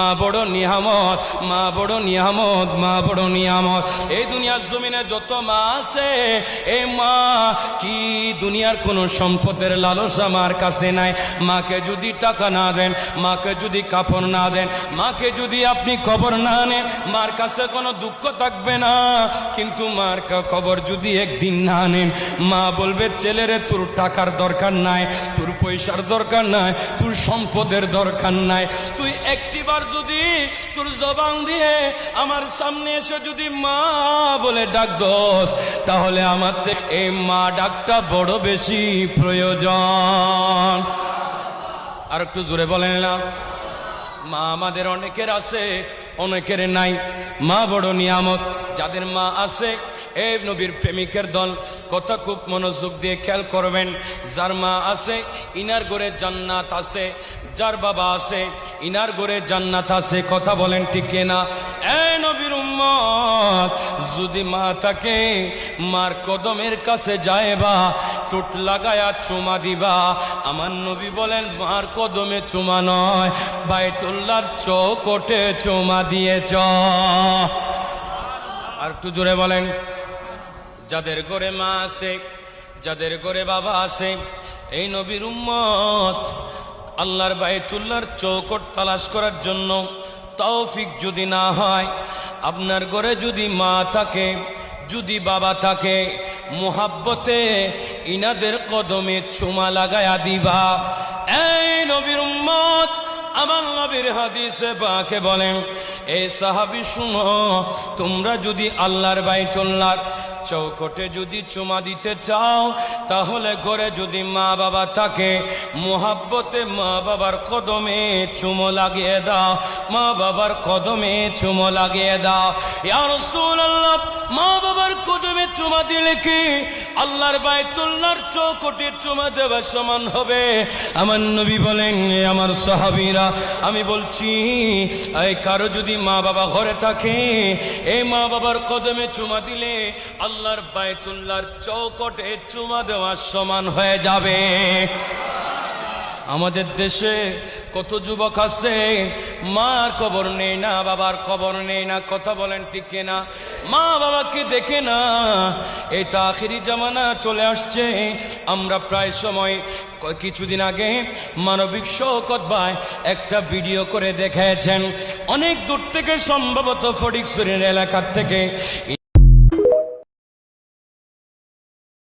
মা বড় নিয়ামত, মা বড় নিয়ামত, মা বড় নিয়ামত। এই দুনিয়ার জমিনে যত মা আছে, এই মা কি দুনিয়ার কোনো সম্পদের লালসা মার কাছে নাই। মাকে যদি টাকা না দেন, মাকে যদি কাপড় না দেন, মাকে যদি আপনি কবর না নেন, মার কাছে কোনো দুঃখ থাকবে না। কিন্তু মার কবর যদি একদিন না নেন, মা বলবে ছেলেরে তোর টাকার দরকার নাই, তোর পয়সার দরকার নাই, তোর সম্পদের দরকার নাই। তুই একটিবার যদি তোর জবান দিয়ে আমার সামনে এসে যদি মা বলে ডাক দোস, তাহলে আমার এই মা ডাকটা বড় বেশি প্রয়োজন। আর একটু জোরে বলেন না। মা আমাদের অনেকের আছে, অনেকের নাই। মা বড় নিয়ামত। যাদের মা আছে, এই নবীর প্রেমিকের দল, কথা খুব মনোযোগ দিয়ে খেয়াল করবেন। যার মা আছে ইনার ঘরে জান্নাত আছে, যার বাবা আছে ইনার ঘরে জান্নাত আছে। কথা বলেন ঠিক কিনা? এই নবীর উম্মত, যদি মা থাকে, মার কদমের কাছে যায়বা, টুট লাগায়া চুমা দিবা। আমার নবী বলেন মার কদমে চুমা নয়, বাইতুল্লাহর চৌকটে চুমা দিয়েছ। আর একটু জোরে বলেন। যাদের ঘরে মা আছে, যাদের ঘরে বাবা আছে, এই নবীর উম্মত, আল্লাহর বাইতুল্লাহর চৌকট তালাশ করার জন্য তৌফিক যদি না হয়, আপনার ঘরে যদি মা থাকে, যদি বাবা থাকে, মুহাব্বতে ইনাদের কদমে চুমা লাগায়া দিবা। এই নবীর উম্মত, আমার নবীর হাদিসে পাকে বলেন, এই সাহাবী শুনো, তোমরা যদি আল্লাহর বাইতুল্লাহর চৌকটে যদি চুমা দিতে চাও, তাহলে ঘরে যদি মা বাবা থাকে, মুহাব্বতে মা বাবার কদমে চুমো লাগিয়ে দাও, মা বাবার কদমে চুমো লাগিয়ে দাও। ইয়া রাসূলুল্লাহ, মা বাবার কদমে চুমা দিলে কি আল্লাহর বাইতুল্লাহর চৌকটে চুমা দেওয়ার সমান হবে? আমার নবী বলেন, আমার সাহাবীরা, আমি বলছি, এই কারো যদি মা বাবা ঘরে থাকে, এই মা বাবার কদমে চুমা দিলে আল্লাহর বাইতুল্লাহর চৌকটে চুমা দেওয়ার সমান হয়ে যাবে। আমাদের দেশে কত যুবক আছে, মার কবর নেই না, বাবার কবর নেই না। কথা বলেন ঠিক কিনা? মা বাবাকে দেখে না। এটা আখিরি জামানা চলে আসছে। আমরা প্রায় সময় কিছুদিন আগে মানবিক শওকত ভাই একটা ভিডিও করে দেখিয়েছেন, অনেক দূর থেকে, সম্ভবত ফটিকছড়ির এলাকার থেকে।